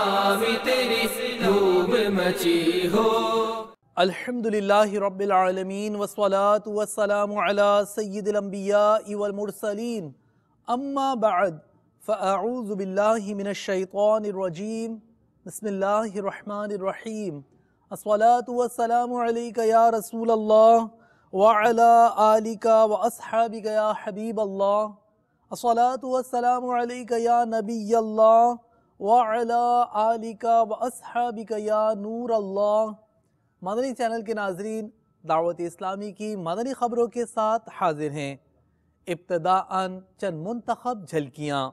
اسلامی تیری دھوم مچی ہو۔ الحمدللہ رب العالمین والصلاة والسلام علی سید الانبیاء والمرسلین، اما بعد فاعوذ باللہ من الشیطان الرجیم، بسم اللہ الرحمن الرحیم۔ الصلاة والسلام علیک یا رسول اللہ وعلی آلک واصحابک یا حبیب اللہ۔ الصلاة والسلام علیک یا نبی اللہ وعلی آلک واصحابک یا نور اللہ۔ مدنی چینل کے ناظرین، دعوت اسلامی کی مدنی خبروں کے ساتھ حاضر ہیں۔ ابتداءً چند منتخب جھلکیاں۔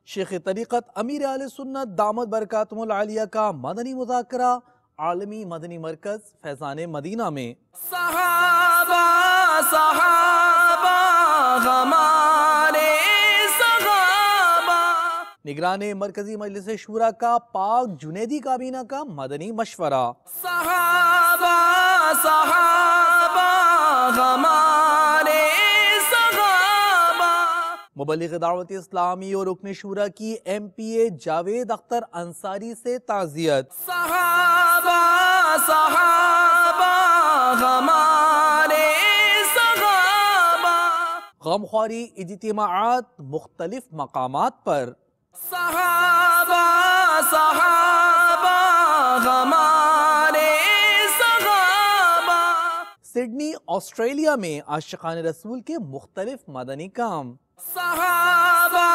شیخ طریقت امیر اہل سنت دامت برکاتہم العالیہ کا مدنی مذاکرہ عالمی مدنی مرکز فیضان مدینہ میں۔ صحابہ صحابہ ہمارے صحابہ۔ نگران مرکزی مجلس شورا کا پاک جنیدی کابینہ کا مدنی مشورہ۔ صحابہ صحابہ ہمارے صحابہ۔ مبلغ دعوت اسلامی اور رکن شورا کی ایم پی اے جاوید اختر انصاری سے تعزیت۔ صحابہ صحابہ ہمارے صحابہ۔ غمخواری اجتماعات مختلف مقامات پر۔ صحابہ صحابہ ہمارے صحابہ۔ سڈنی آسٹریلیا میں عاشقان رسول کے مختلف مدنی کام۔ صحابہ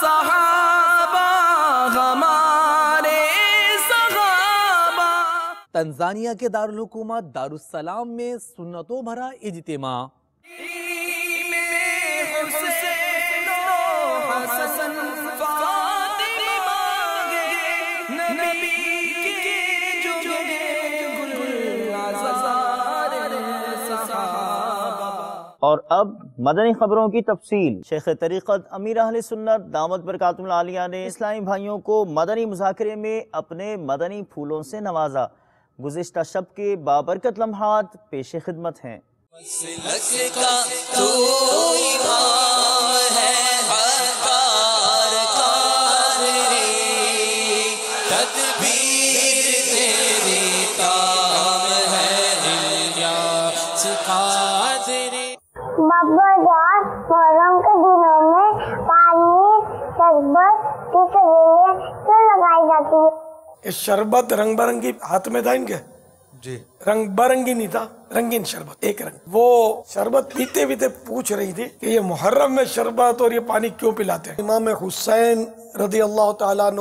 صحابہ ہمارے صحابہ۔ تنزانیہ کے دارالحکومت دارالسلام میں سنتوں بھرا اجتماع۔ اور اب مدنی خبروں کی تفصیل۔ شیخ طریقت امیر اہل سنت دامت برکاتہم العالیہ نے اسلامی بھائیوں کو مدنی مذاکرے میں اپنے مدنی پھولوں سے نوازا۔ گزشتہ شب کے بابرکت لمحات پیش خدمت ہیں۔ بابا جان، محرم کے دنوں میں پانی شربت کی سویلیں کیوں لگائی جاتی ہے؟ یہ شربت رنگ برنگی ہاتھ میں تھا ان کے؟ جی رنگ برنگی نہیں تھا، رنگین شربت، ایک رنگ۔ وہ شربت پیتے پیتے پوچھ رہی تھی کہ یہ محرم میں شربت اور یہ پانی کیوں پلاتے ہیں؟ امام حسین رضی اللہ تعالیٰ عنہ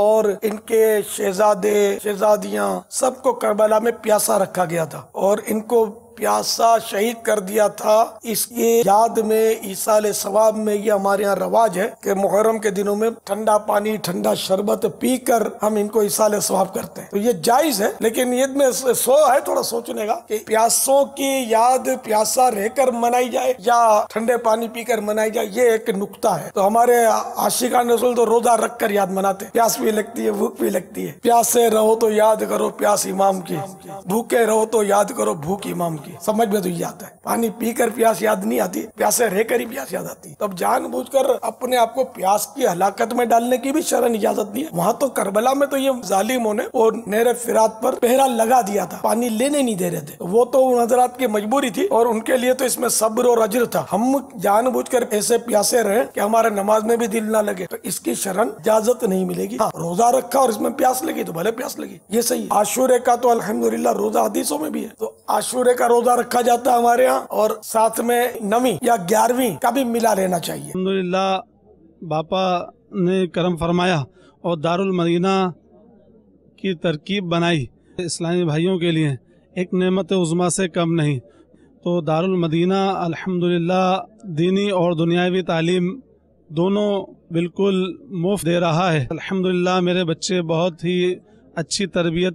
اور ان کے شہزادے شہزادیاں سب کو کربلا میں پیاسا رکھا گیا تھا، اور ان کو پیاسا شہید کر دیا تھا۔ اس کی یاد میں ایصال ثواب میں یہ ہمارے یہاں رواج ہے کہ محرم کے دنوں میں ٹھنڈا پانی ٹھنڈا شربت پی کر ہم ان کو ایصال ثواب کرتے ہیں۔ تو یہ جائز ہے، لیکن یہ میں ہے تھوڑا سوچنے کا کہ پیاسوں کی یاد پیاسا رہ کر منائی جائے یا ٹھنڈے پانی پی کر منائی جائے، یہ ایک نقطہ ہے۔ تو ہمارے عاشقان رسول تو روزہ رکھ کر یاد مناتے ہیں، پیاس بھی لگتی ہے بھوک بھی لگتی ہے۔ پیاسے رہو تو یاد کرو پیاس امام کی، بھوکے رہو تو یاد کرو بھوک امام کی۔ سمجھ میں تو یہ آتا ہے، پانی پی کر پیاس یاد نہیں آتی، پیاسے رہ کر ہی پیاس یاد آتی ہے۔ تب جان بوجھ کر اپنے آپ کو پیاس کی ہلاکت میں ڈالنے کی بھی شرع اجازت نہیں ہے۔ وہاں تو کربلا میں تو یہ ظالموں نے اور نہر فرات پر پہرا لگا دیا تھا، پانی لینے نہیں دے رہے تھے۔ وہ تو ان حضرات کی مجبوری تھی اور ان کے لیے تو اس میں صبر اور اجر تھا۔ ہم جان بوجھ کر ایسے پیاسے رہیں کہ ہمارے نماز میں بھی دل نہ لگے تو اس کی شرع اجازت نہیں ملے گی۔ ہاں، روزہ رکھا اور اس میں پیاس لگی تو بھلے پیاس لگی، یہ صحیح۔ عاشورے کا تو الحمدللہ روزہ حدیثوں میں بھی ہے، تو عاشورے کا روزہ رکھا جاتا ہے ہمارے ہاں، اور ساتھ میں 9ویں یا 11ویں کا بھی ملا لینا چاہیے۔ الحمدللہ باپا نے کرم فرمایا اور دارالمدینہ کی ترکیب بنائی اسلامی بھائیوں کے لیے، ایک نعمت عظمیٰ سے کم نہیں۔ تو دارالمدینہ الحمدللہ دینی اور دنیاوی تعلیم دونوں بالکل مفت دے رہا ہے۔ الحمدللہ میرے بچے بہت ہی اچھی تربیت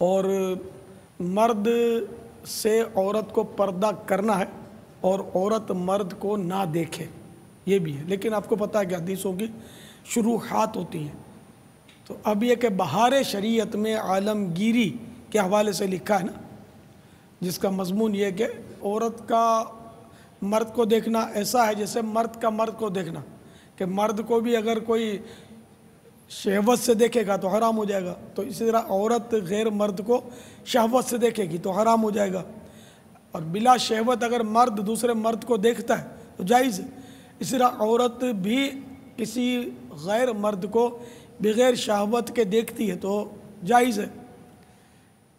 اور مرد سے عورت کو پردہ کرنا ہے اور عورت مرد کو نہ دیکھے، یہ بھی ہے. لیکن آپ کو پتہ ہے کہ حدیثوں کی شروحات ہوتی ہیں. تو اب یہ کہ بہار شریعت میں عالمگیری کے حوالے سے لکھا ہے نا، جس کا مضمون یہ کہ عورت کا مرد کو دیکھنا ایسا ہے جیسے مرد کا مرد کو دیکھنا، کہ مرد کو بھی اگر کوئی شہوت سے دیکھے گا تو حرام ہو جائے گا، تو اسی طرح عورت غیر مرد کو شہوت سے دیکھے گی تو حرام ہو جائے گا. اور بلا شہوت اگر مرد دوسرے مرد کو دیکھتا ہے تو جائز ہے. اسی طرح عورت بھی کسی غیر مرد کو بغیر شہوت کے دیکھتی ہے تو جائز ہے.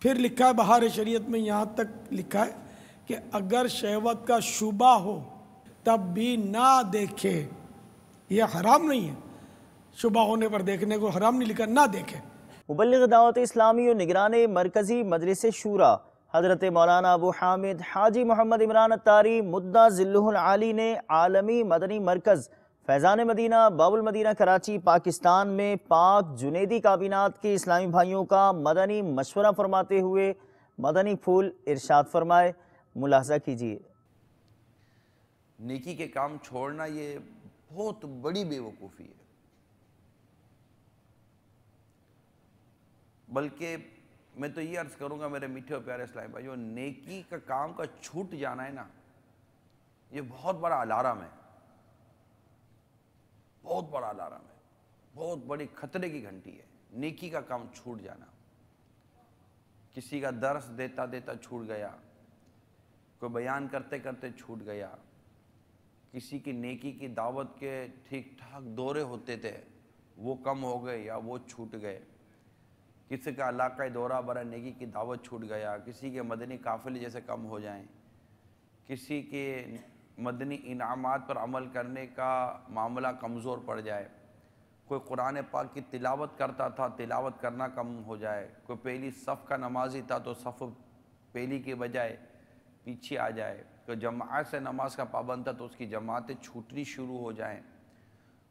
پھر لکھا ہے بہار شریعت میں یہاں تک لکھا ہے کہ اگر شہوت کا شبہ ہو تب بھی نہ دیکھے، یہ حرام نہیں ہے. شبہ ہونے پر دیکھنے کو حرام نہیں لکھا، نہ دیکھے. مبلغ دعوت اسلامی و نگران مرکزی مجلس شورا حضرت مولانا ابو حامد حاجی محمد عمران اتاری مدہ ذلہ العالی نے عالمی مدنی مرکز فیضان مدینہ باب المدینہ کراچی پاکستان میں پاک جنیدی کابینات کے اسلامی بھائیوں کا مدنی مشورہ فرماتے ہوئے مدنی پھول ارشاد فرمائے. ملاحظہ کیجیے. نیکی کے کام چھوڑنا یہ بہت بڑی بے وقوفی ہے، بلکہ میں تو یہ عرض کروں گا میرے میٹھے اور پیارے اسلامی بھائیوں، نیکی کا کام کا چھوٹ جانا ہے نا، یہ بہت بڑا الارم ہے، بہت بڑا الارم ہے، بہت بڑی خطرے کی گھنٹی ہے. نیکی کا کام چھوٹ جانا، کسی کا درس دیتا دیتا چھوٹ گیا، کوئی بیان کرتے کرتے چھوٹ گیا، کسی کی نیکی کی دعوت کے ٹھیک ٹھاک دورے ہوتے تھے وہ کم ہو گئے یا وہ چھوٹ گئے، کسی کا علاقائی دورہ برائے نیکی کی دعوت چھوٹ گیا، کسی کے مدنی قافلے جیسے کم ہو جائیں، کسی کے مدنی انعامات پر عمل کرنے کا معاملہ کمزور پڑ جائے، کوئی قرآن پاک کی تلاوت کرتا تھا تلاوت کرنا کم ہو جائے، کوئی پہلی صف کا نمازی تھا تو صف پہلی کے بجائے پیچھے آ جائے، کوئی جماعت سے نماز کا پابند تھا تو اس کی جماعتیں چھوٹنی شروع ہو جائیں،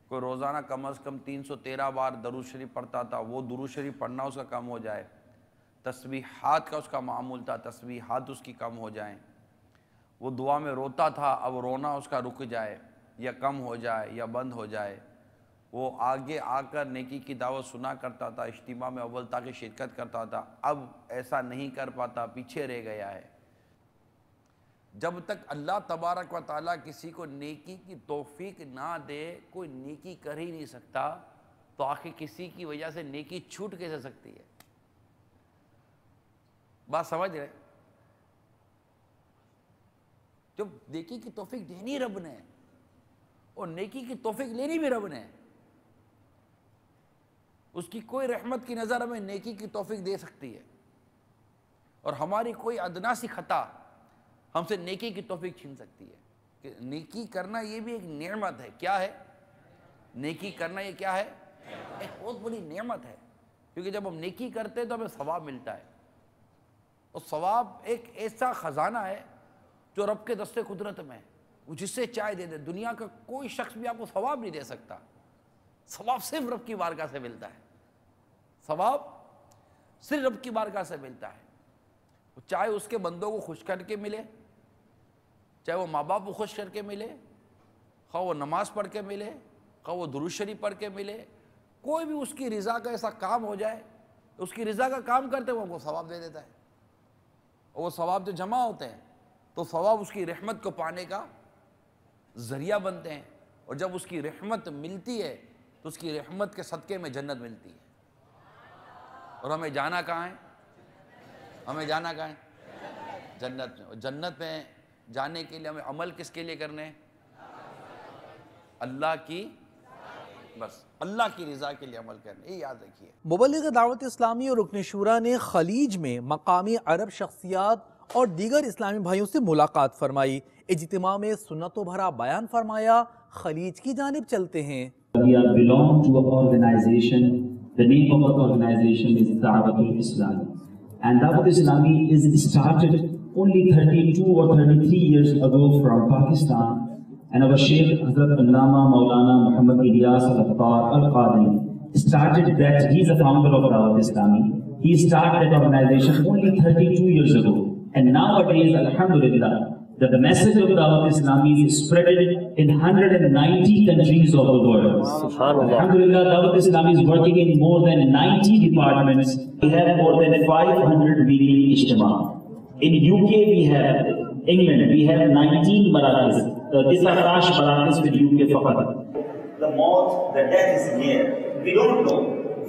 کوئی روزانہ کم از کم 313 بار درود شریف پڑھتا تھا وہ درود شریف پڑھنا اس کا کم ہو جائے، تسبیحات کا اس کا معمول تھا تسبیحات اس کی کم ہو جائیں، وہ دعا میں روتا تھا اب رونا اس کا رک جائے یا کم ہو جائے یا بند ہو جائے، وہ آگے آ کر نیکی کی دعوت سنا کرتا تھا، اجتماع میں اول تاکہ شرکت کرتا تھا، اب ایسا نہیں کر پاتا، پیچھے رہ گیا ہے. جب تک اللہ تبارک و تعالیٰ کسی کو نیکی کی توفیق نہ دے کوئی نیکی کر ہی نہیں سکتا، تو آخر کسی کی وجہ سے نیکی چھوٹ کیسے سکتی ہے؟ بات سمجھ رہے؟ جب نیکی کی توفیق دینی رب نے اور نیکی کی توفیق لینی بھی رب نے، اس کی کوئی رحمت کی نظر ہمیں نیکی کی توفیق دے سکتی ہے، اور ہماری کوئی ادنا سی خطا ہم سے نیکی کی توفیق چھین سکتی ہے. کہ نیکی کرنا یہ بھی ایک نعمت ہے. کیا ہے نیکی کرنا؟ یہ کیا ہے؟ ایک بہت بڑی نعمت ہے، کیونکہ جب ہم نیکی کرتے ہیں تو ہمیں ثواب ملتا ہے، اور ثواب ایک ایسا خزانہ ہے جو رب کے دستے قدرت میں ہے، وہ جس سے چاہے دے دے. دنیا کا کوئی شخص بھی آپ کو ثواب نہیں دے سکتا، ثواب صرف رب کی بارگاہ سے ملتا ہے، ثواب صرف رب کی بارگاہ سے ملتا ہے. چاہے اس کے بندوں کو خوش کر کے ملے، چاہے وہ ماں باپ کو خوش کر کے ملے، خواہ وہ نماز پڑھ کے ملے، خواہ وہ درود شریف پڑھ کے ملے، کوئی بھی اس کی رضا کا ایسا کام ہو جائے، اس کی رضا کا کام کرتے وہ ہم کو ثواب دے دیتا ہے. اور وہ ثواب جو جمع ہوتے ہیں تو ثواب اس کی رحمت کو پانے کا ذریعہ بنتے ہیں، اور جب اس کی رحمت ملتی ہے تو اس کی رحمت کے صدقے میں جنت ملتی ہے. اور ہمیں جانا کہاں ہے؟ ہمیں جانا کہاں ہے؟ جنت میں. اور جنت میں جانے کے لیے ہمیں عمل کس کے لیے کرنے ہیں؟ اللہ کی، بس اللہ کی رضا کے لیے عمل کرنے. یہ یاد رکھیے. مبلغ دعوت اسلامی اور رکن شورا نے خلیج میں مقامی عرب شخصیات اور دیگر اسلامی بھائیوں سے ملاقات فرمائی. اجتماع میں سنتوں بھرا بیان فرمایا. خلیج کی جانب چلتے ہیں. We belong to an organization. The name of our organization is Da'watul Islami. And Da'wat Islami is started only 32 or 33 years ago from Pakistan. And our Shaykh Hazrat Allama Maulana Muhammad Ilyas Al-Attar Al-Qadri started that. He is the founder of Da'wat Islami. He started that organization only 32 years ago. And nowadays, alhamdulillah, that the message of Dawat Islami is spread in 190 countries of the world. Alhamdulillah, Dawat Islami is working in more than 90 departments. We have more than 500 weekly ijtima. In UK, we have England, we have 19 marakas. These are crash marakas with UK faqat. The maut, the death is near. We don't know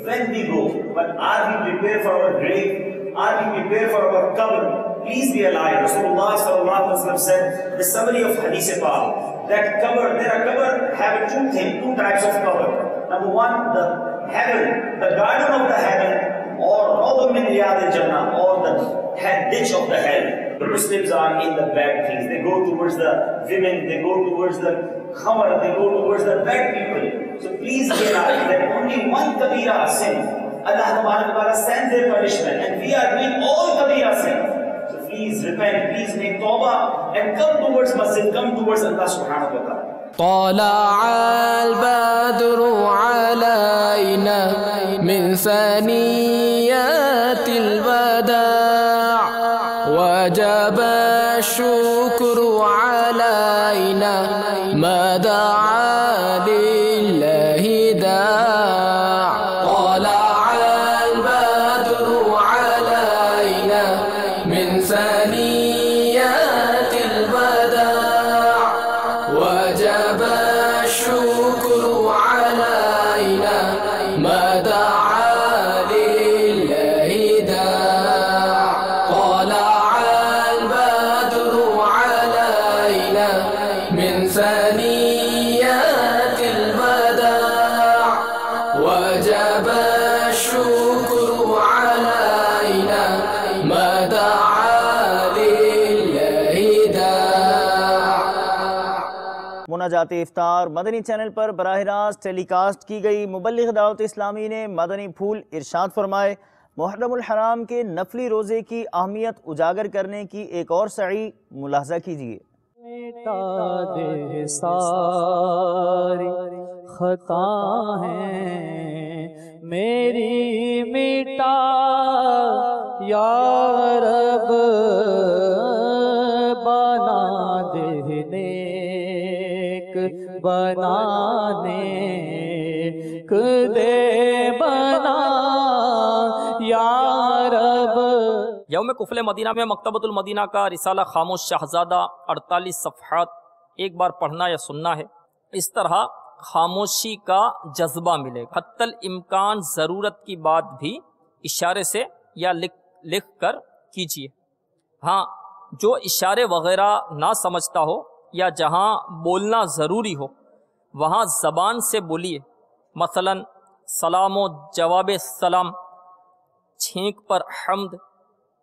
when we go, but are we prepared for our grave? Are we prepared for our qabr? Please be alive. Rasulullah sallallahu alaihi wasallam said, the summary of Hadith Pak, that qabr, have two types of qabr. Number one, the heaven, the garden of the heaven, or Rawdah min Riyad al-Jannah, or the ditch of the hell. The Muslims are in the bad things. They go towards the women, they go towards the khamar, they go towards the bad people. So please realize that only one kabira sin, Allah Ta'ala sends their punishment, and we are doing all kabira sins. So please repent, please make tawbah, and come towards masjid, come towards Allah subhanahu wa ta'ala. طلع البدر علينا من ثنيات الوداع وجب الشكر علينا ما دعا لله داع طلع البدر علينا من ثنيات الوداع وجب الشكر علينا ما دعا لله داع طلع البدر علينا من ثنيات الوداع وجب الشكر علينا ما دعا لله داع. مناجات افطار مدنی چینل پر براہ راست ٹیلی کاسٹ کی گئی. مبلغ دعوت اسلامی نے مدنی پھول ارشاد فرمائے محرم الحرام کے نفلی روزے کی اہمیت اجاگر کرنے کی ایک اور سعی ملاحظہ کیجیے. مٹا دے ساری خطا ہیں میری مٹا یا رب بنا دے نیک بنانے دے بنا یا رب. یوم کفل مدینہ میں مکتبۃ المدینہ کا رسالہ خاموش شہزادہ 48 صفحات ایک بار پڑھنا یا سننا ہے. اس طرح خاموشی کا جذبہ ملے گا. حتی الامکان ضرورت کی بات بھی اشارے سے یا لکھ کر کیجیے. ہاں جو اشارے وغیرہ نہ سمجھتا ہو یا جہاں بولنا ضروری ہو وہاں زبان سے بولیے. مثلا سلام و جواب سلام، چھینک پر حمد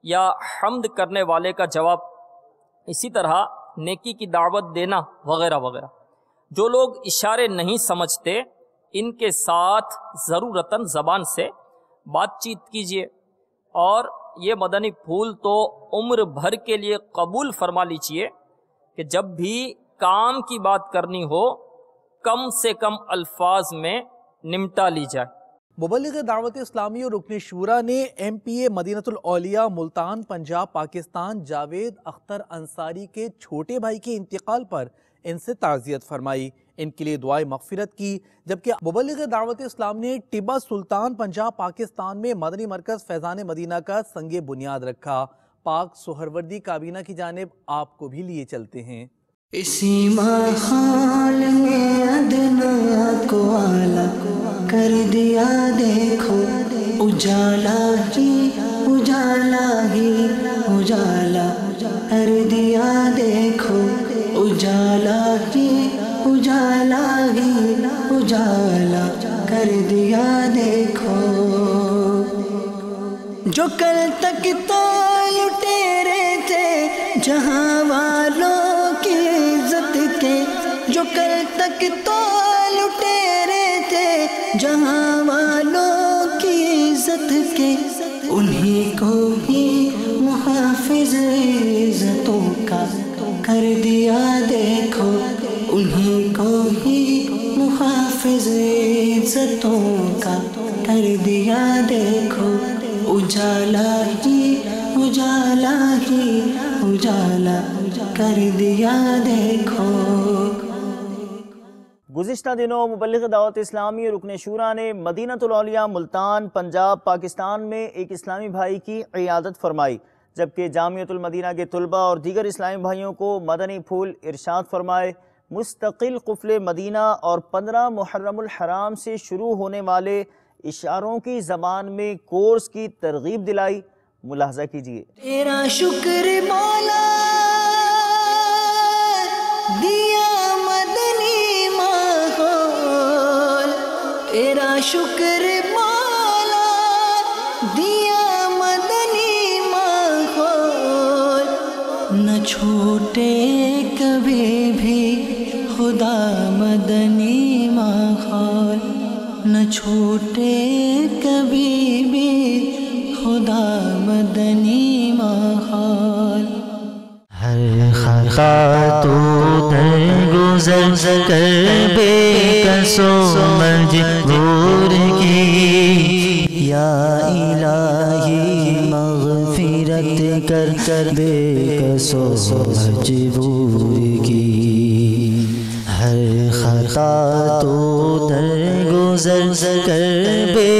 یا حمد کرنے والے کا جواب، اسی طرح نیکی کی دعوت دینا وغیرہ وغیرہ. جو لوگ اشارے نہیں سمجھتے ان کے ساتھ ضرورتاً زبان سے بات چیت کیجیے. اور یہ مدنی پھول تو عمر بھر کے لیے قبول فرما لیجیے کہ جب بھی کام کی بات کرنی ہو کم سے کم الفاظ میں نمٹا لی جائے. مبلغ دعوت اسلامی اور رکن شورا نے ایم پی اے مدینہ الاولیاء ملتان پنجاب پاکستان جاوید اختر انصاری کے چھوٹے بھائی کے انتقال پر ان سے تعزیت فرمائی، ان کے لیے دعائے مغفرت کی. جبکہ مبلغ دعوت اسلام نے ٹیبہ سلطان پنجاب پاکستان میں مدنی مرکز فیضان مدینہ کا سنگ بنیاد رکھا. پاک سہروردی کابینہ کی جانب آپ کو بھی لیے چلتے ہیں. اسی ماحول میں ادنا کو آلہ کر دیا دیکھو، اجالا ہی اجالا ہی اجالا کر دیا دیکھو، اجالا ہی اجالا ہی اجالا کر دیا دیکھو. جو کل تک تو لٹیرے تھے جہاں والوں کی عزت کے، جو کل تک تو لٹیرے تھے جہاں والوں کی عزت کے، انہی کو ہی محافظ عزتوں کا کر دیا دیکھو، انہی کو ہی محافظ عزتوں کا کر دیا دیکھو، اجالا ہی اجالا کر دیا دیکھو۔ گزشتہ دنوں مبلغ دعوت اسلامی رکن شورا نے مدینہ الاولیاء ملتان پنجاب پاکستان میں ایک اسلامی بھائی کی عیادت فرمائی، جبکہ جامعۃ المدینہ کے طلباء اور دیگر اسلامی بھائیوں کو مدنی پھول ارشاد فرمائے۔ مستقل قفل مدینہ اور 15 محرم الحرام سے شروع ہونے والے اشاروں کی زبان میں کورس کی ترغیب دلائی۔ ملاحظہ کیجیے۔ تیرا شکر مولا دیا مدنی ماحول، تیرا شکر مولا دیا مدنی ماحول، نہ چھوٹے کبھی بھی خدا مدنی ماحول، نہ چھوٹے کبھی بھی خدا مدنی ماحول۔ ہر خطا تو درگزر کر بے کسو مجبور کی، یا الہی مغفرت کر بے کسو مجبور کی۔ ہر خطا تو درگزر کر بے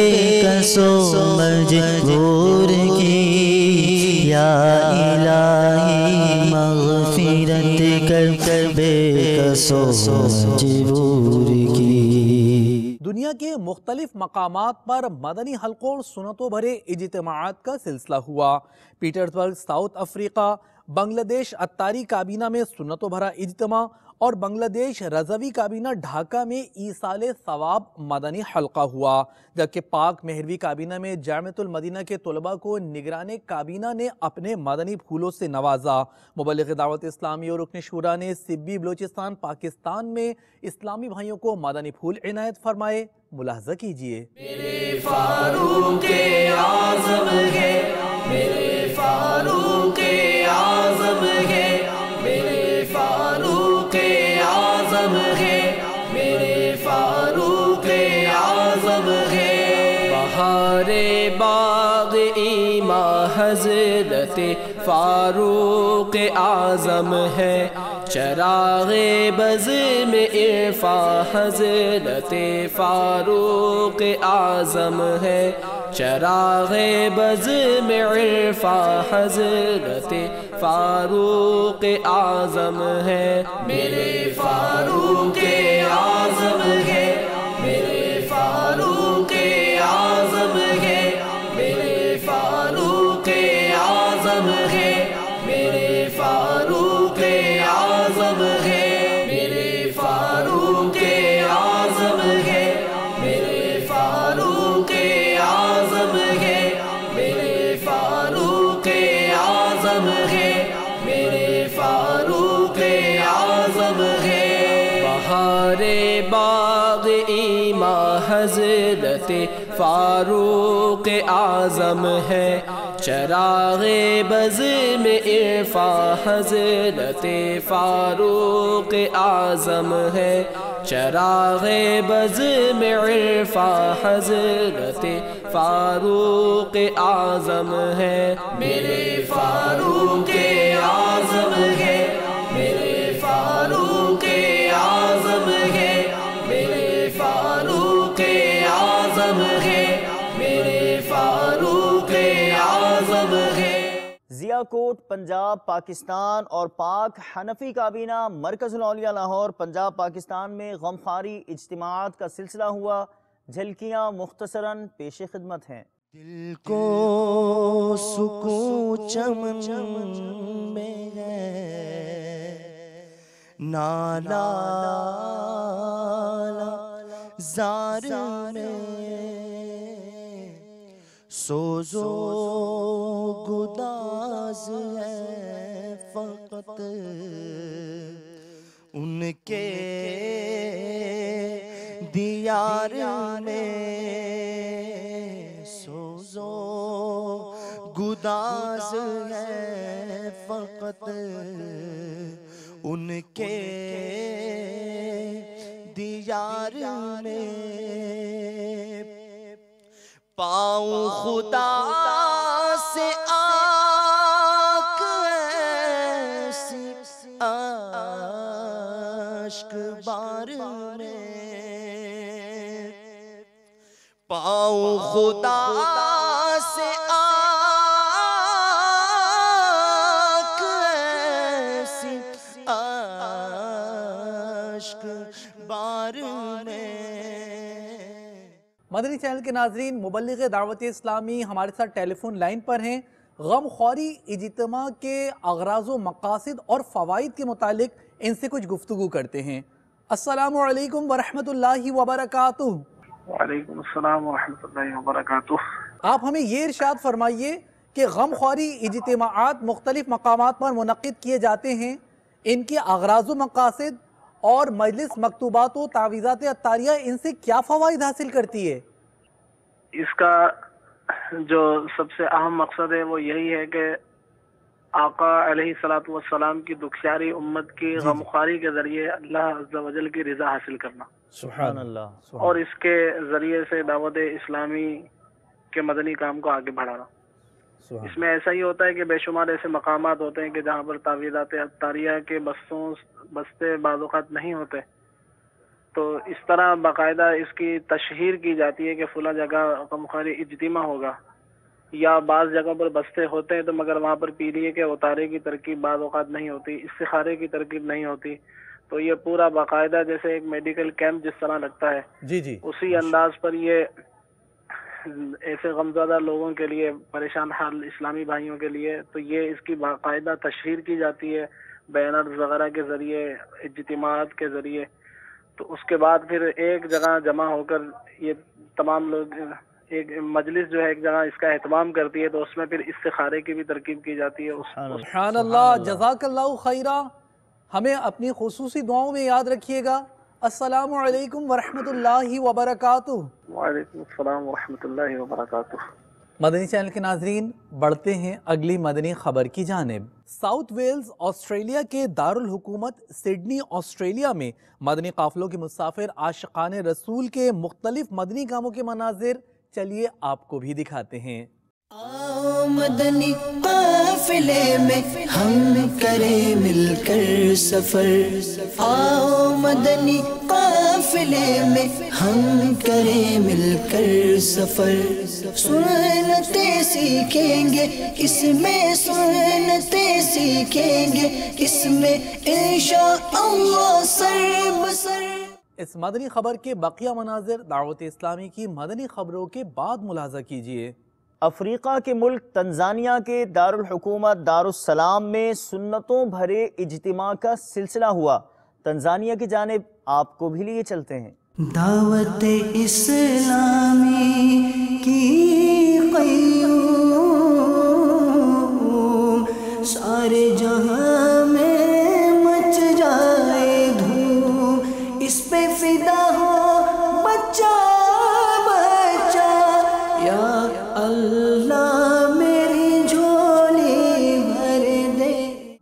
کسو مجبور کی، یا الہی مغفرت کر بے کسو مجبور کی۔ دنیا کے مختلف مقامات پر مدنی حلقوں اور سنتوں بھرے اجتماعات کا سلسلہ ہوا۔ پیٹرزبرگ ساؤتھ افریقہ، بنگلہ دیش اتاری کابینہ میں سنتوں بھرا اجتماع، اور بنگلہ دیش رضوی کابینہ ڈھاکہ میں ایصال ثواب مدنی حلقہ ہوا، جبکہ پاک مہروی کابینہ میں جامعۃ المدینہ کے طلباء کو نگران کابینہ نے اپنے مدنی پھولوں سے نوازا۔ مبلغ دعوت اسلامی اور رکن شورا نے سبی بلوچستان پاکستان میں اسلامی بھائیوں کو مدنی پھول عنایت فرمائے۔ ملاحظہ کیجیے۔ میرے فاروق اعظم ہے، میرے فاروق اعظم ہے، میرے فاروق اعظم ہے، میرے فاروق اعظم ہے۔ بہار باغ ایماں حضرت فاروق اعظم ہے، چراغ بزم عرفاں حضرت فاروق اعظم ہے، چراغ بزم عرفاں حضرت فاروق اعظم ہے۔ میرے فاروق اعظم ہے، میرے فاروق اعظم ہے، میرے فاروق اعظم ہے، میرے فاروق اعظم ہے، میرے فاروق اعظم ہے، میرے فاروق اعظم ہے، میرے فاروق اعظم ہے، میرے فاروق اعظم ہے۔ بہار باغ ایماں حضرت فاروق اعظم ہے، چراغ بزم عرفاں حضرت فاروق اعظم ہے، چراغ بزم عرفاں حضرت فاروق اعظم ہے۔ میرے فاروق اعظم ہے، میرے فاروق اعظم ہے، میرے فاروق اعظم ہے، میرے فاروق اعظم ہے۔ ضیاء کوٹ پنجاب پاکستان اور پاک حنفی کابینہ مرکز الاولیاء لاہور پنجاب پاکستان میں غمخواری اجتماعات کا سلسلہ ہوا۔ جھلکیاں مختصراً پیش خدمت ہیں۔ دل کو سکون چمن میں ہے، نالا زار میں سوز و گداز ہے فقط ان کے دیار میں، سوز و گداز ہے فقط ان کے دیار میں، پاؤں خدا سے آک ایسی اشک بار میں پاؤں خدا سے آک ایسی اشک بار میں۔ مدنی چینل کے ناظرین، مبلغ دعوت اسلامی ہمارے ساتھ ٹیلی فون لائن پر ہیں۔ غم خواری اجتماع کے اغراض و مقاصد اور فوائد کے متعلق ان سے کچھ گفتگو کرتے ہیں۔ السلام علیکم ورحمۃ اللہ وبرکاتہ۔ وعلیکم السلام ورحمۃ اللہ وبرکاتہ۔ آپ ہمیں یہ ارشاد فرمائیے کہ غم خواری اجتماعات مختلف مقامات پر منعقد کیے جاتے ہیں، ان کے اغراض و مقاصد اور مجلس مکتوبات و تعویذات عطاریہ ان سے کیا فوائد حاصل کرتی ہے؟ اس کا جو سب سے اہم مقصد ہے وہ یہی ہے کہ آقا علیہ الصلوۃ والسلام کی دکھیاری امت کی غمخواری کے ذریعے اللہ عز و جل کی رضا حاصل کرنا، سبحان اللہ، اور اس کے ذریعے سے دعوت اسلامی کے مدنی کام کو آگے بڑھانا۔ اس میں ایسا ہی ہوتا ہے کہ بے شمار ایسے مقامات ہوتے ہیں کہ جہاں پر تعویذات عطاریہ کے بستے بعض اوقات نہیں ہوتے، تو اس طرح باقاعدہ اس کی تشہیر کی جاتی ہے کہ فلاں جگہ غمخواری اجتماع ہوگا، یا بعض جگہ پر بستے ہوتے ہیں تو مگر وہاں پر پیلیے کے اتارے کی ترکیب بعض اوقات نہیں ہوتی، استخارے کی ترکیب نہیں ہوتی، تو یہ پورا باقاعدہ جیسے ایک میڈیکل کیمپ جس طرح لگتا ہے اسی انداز پر یہ ایسے غمزدہ لوگوں کے لیے، پریشان حال اسلامی بھائیوں کے لیے، تو یہ اس کی باقاعدہ تشہیر کی جاتی ہے بیانات وغیرہ کے ذریعے، اجتماعات کے ذریعے۔ تو اس کے بعد پھر ایک جگہ جمع ہو کر یہ تمام لوگ، ایک مجلس جو ہے ایک جگہ اس کا اہتمام کرتی ہے، تو اس میں پھر استخارے کی بھی ترکیب کی جاتی ہے۔ سبحان اللہ، جزاک اللہ خیرہ۔ ہمیں اپنی خصوصی دعاؤں میں یاد رکھیے گا۔ السلام علیکم ورحمۃ اللہ وبرکاتہ۔ وعلیکم السلام ورحمۃ اللہ وبرکاتہ۔ مدنی چینل کے ناظرین، بڑھتے ہیں اگلی مدنی خبر کی جانب۔ ساؤتھ ویلز آسٹریلیا کے دارالحکومت سڈنی آسٹریلیا میں مدنی قافلوں کے مسافر عاشقان رسول کے مختلف مدنی کاموں کے مناظر چلیے آپ کو بھی دکھاتے ہیں۔ آؤ مدنی قافلے میں ہم کریں مل کر سفر، آؤ مدنی قافلے میں ہم کریں مل کر سفر، سنتیں سیکھیں گے اس میں، سنتیں سیکھیں گے اس میں انشاءاللہ سر بسر۔ اس مدنی خبر کے بقیہ مناظر دعوت اسلامی کی مدنی خبروں کے بعد ملاحظہ کیجیے۔ افریقہ کے ملک تنزانیہ کے دارالحکومت دارالسلام میں سنتوں بھرے اجتماع کا سلسلہ ہوا۔ تنزانیہ کی جانب آپ کو بھی لیے چلتے ہیں۔ دعوت اسلامی کی قیوم، سارے جہاں میں مچ جائے دھوم، اس پہ فدا ہو بچہ بچہ، یا اللہ میری جھولی بھر دے۔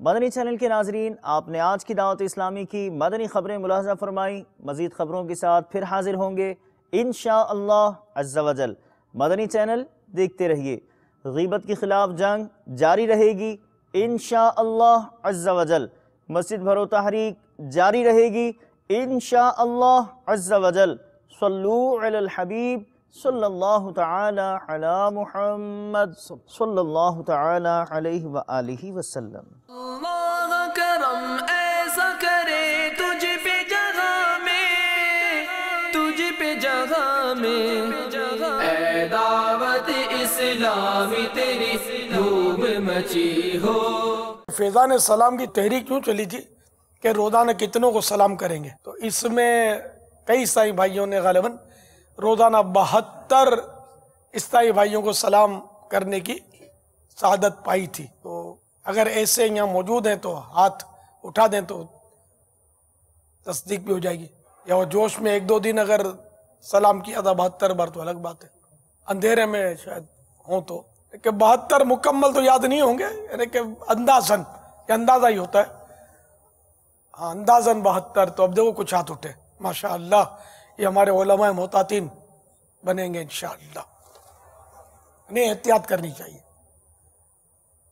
مدنی چینل کے ناظرین، آپ نے آج کی دعوت اسلامی کی مدنی خبریں ملاحظہ فرمائی۔ مزید خبروں کے ساتھ پھر حاضر ہوں گے انشاءاللہ عز و جل۔ مدنی چینل دیکھتے رہیے۔ غیبت کے خلاف جنگ جاری رہے گی انشاءاللہ عز و جل۔ مسجد بھرو تحریک جاری رہے گی انشاءاللہ عز و جل۔ صلو علی الحبیب صلی اللہ تعالی علی محمد صلی اللہ تعالی علیہ وآلہ وسلم۔ اللہ کرم ایسا کرے تجھ پہ جگہ میں، تجھ پہ جگہ میں، اے دعوت اسلامی تیری دھوم مچی ہو۔ فیضان سلام کی تحریک کیوں چلی تھی کہ روزانہ کتنوں کو سلام کریں گے، تو اس میں کئی عیسائی بھائیوں نے غالباً روزانہ 72 عیسائی بھائیوں کو سلام کرنے کی سعادت پائی تھی۔ تو اگر ایسے یہاں موجود ہیں تو ہاتھ اٹھا دیں تو تصدیق بھی ہو جائے گی، یا وہ جوش میں ایک دو دن اگر سلام کیا تھا 72 بار تو الگ بات ہے، اندھیرے میں شاید ہوں تو، کہ 72 مکمل تو یاد نہیں ہوں گے، یعنی کہ اندازاً، یہ اندازہ ہی ہوتا ہے، ہاں اندازاً 72۔ تو اب دیکھو کچھ ہاتھ اٹھے، ماشاءاللہ یہ ہمارے علماء محتاطین بنیں گے انشاءاللہ۔ نہیں، احتیاط کرنی چاہیے،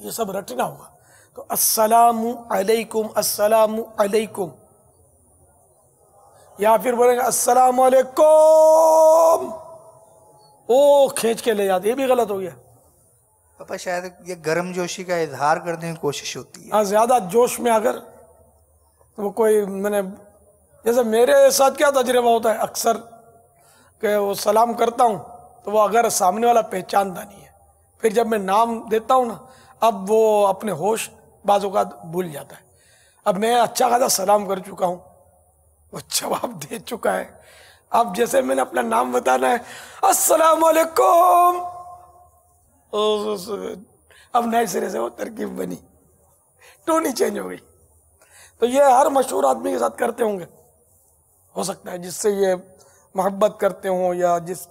یہ سب رٹنا ہوگا. تو السلام علیکم، السلام علیکم، یا پھر بولیں گے السلام علیکم، او کھینچ کے لے جاتے، یہ بھی غلط ہو گیا. پاپا شاید یہ گرم جوشی کا اظہار کرنے کی کوشش ہوتی ہے. ہاں زیادہ جوش میں اگر وہ کوئی، میں نے جیسے میرے ساتھ کیا تجربہ ہوتا ہے اکثر کہ وہ سلام کرتا ہوں تو وہ اگر سامنے والا پہچانتا نہیں ہے، پھر جب میں نام دیتا ہوں نا اب وہ اپنے ہوش بعض اوقات بھول جاتا ہے. اب میں اچھا خاصا سلام کر چکا ہوں، وہ جواب دے چکا ہے، اب جیسے میں نے اپنا نام بتانا ہے السلام علیکم، اب نئے سرے سے وہ ترکیب بنی، ٹون ہی چینج ہو گئی. تو یہ ہر مشہور آدمی کے ساتھ کرتے ہوں گے، ہو سکتا ہے جس سے یہ محبت کرتے ہوں یا جس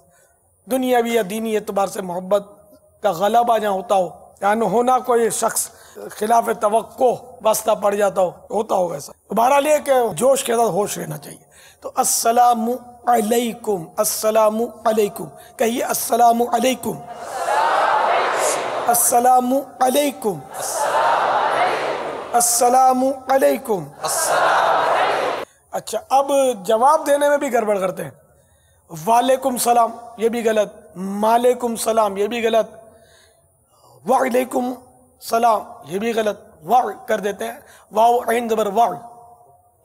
دنیاوی یا دینی اعتبار سے محبت کا غلبہ جہاں ہوتا ہو، یعنی ہونا کوئی شخص خلاف توقع واسطہ پڑ جاتا ہو، ہوتا ہوگا ایسا. بہرحال یہ کہ جوش کے ساتھ ہوش رہنا چاہیے. تو السلام علیکم، السلام علیکم، کہیے السلام علیکم، السلام علیکم، السلام علیکم. اچھا اب جواب دینے میں بھی گڑبڑ کرتے ہیں. وعلیکم سلام یہ بھی غلط، مالکم سلام یہ بھی غلط، وعلیکم سلام یہ بھی غلط، وع کر دیتے ہیں، واو عین زبر وع،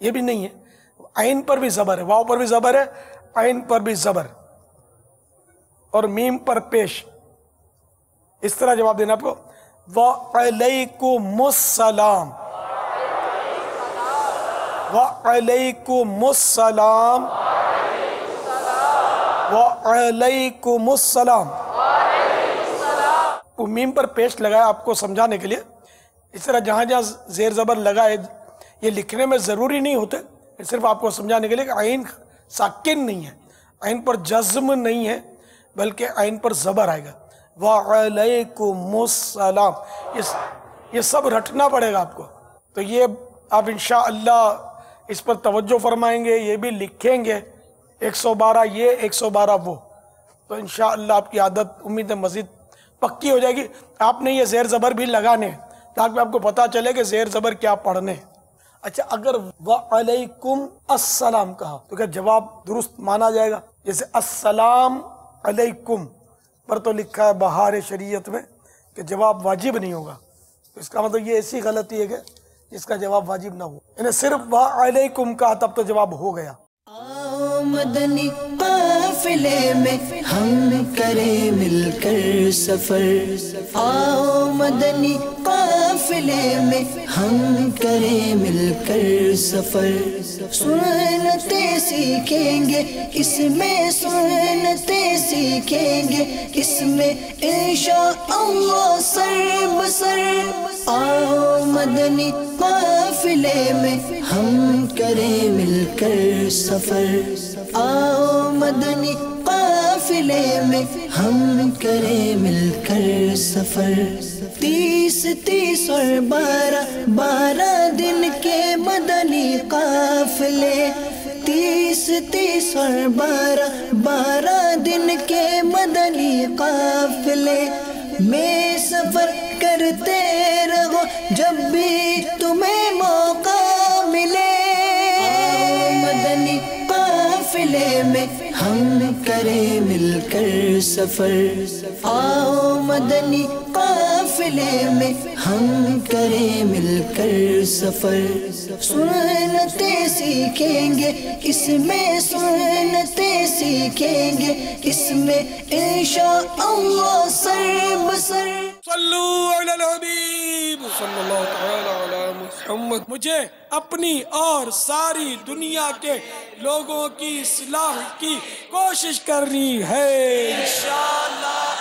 یہ بھی نہیں ہے. عین پر بھی زبر ہے، واو پر بھی زبر ہے، عین پر بھی زبر اور میم پر پیش. اس طرح جواب دینا آپ کو. وعلیکم السلام، وعلیکم السلام، وعلیکم السلام. میم پر پیش لگایا آپ کو سمجھانے کے لیے. اس طرح جہاں جہاں زیر زبر لگائے یہ لکھنے میں ضروری نہیں ہوتے، صرف آپ کو سمجھانے کے لیے کہ عین ساکن نہیں ہے، عین پر جزم نہیں ہے، بلکہ عین پر زبر آئے گا. وعلیکم السلام، یہ سب رٹنا پڑے گا آپ کو. تو یہ آپ انشاءاللہ اس پر توجہ فرمائیں گے، یہ بھی لکھیں گے 112 یہ 112 وہ، تو انشاءاللہ آپ کی عادت امید ہے مزید پکی ہو جائے گی. آپ نے یہ زیر زبر بھی لگانے تاکہ آپ کو پتا چلے کہ زیر زبر کیا پڑھنے. اچھا اگر وعلیکم السلام کہا تو کیا جواب درست مانا جائے گا؟ جیسے السلام علیکم پر تو لکھا ہے بہار شریعت میں کہ جواب واجب نہیں ہوگا، تو اس کا مطلب یہ ایسی غلطی ہے کہ جس کا جواب واجب نہ ہو، یعنی صرف وعلیکم کہا تب تو جواب ہو گیا. مدنی قافلے میں ہم کریں مل کر سفر، آؤ مدنی قافلے میں ہم کریں مل کر سفر. سنتیں سیکھیں گے اس میں، سنتیں سیکھیں گے اس میں انشاءاللہ سر بسر. آؤ مدنی قافلے میں ہم کریں مل کر سفر، آؤ مدنی قافلے میں ہم کریں مل کر سفر. 30 اور 12 دن کے مدنی قافلے، 30 اور 12 دن کے مدنی قافلے میں سفر کرتے رہو جب بھی تمہیں موقع ملے. مدنی قافلے میں ہم کریں مل کر سفر، آؤ مدنی قافلے میں ہم کریں مل کر سفر. سنتیں سیکھیں گے اس میں، سنتیں سیکھیں گے اس میں انشاءاللہ سر بسر. صلو علی الحبیب صلی اللہ تعالی علی محمد. مجھے اپنی اور ساری دنیا کے لوگوں کی اصلاح کی کوشش کرنی ہے انشاءاللہ.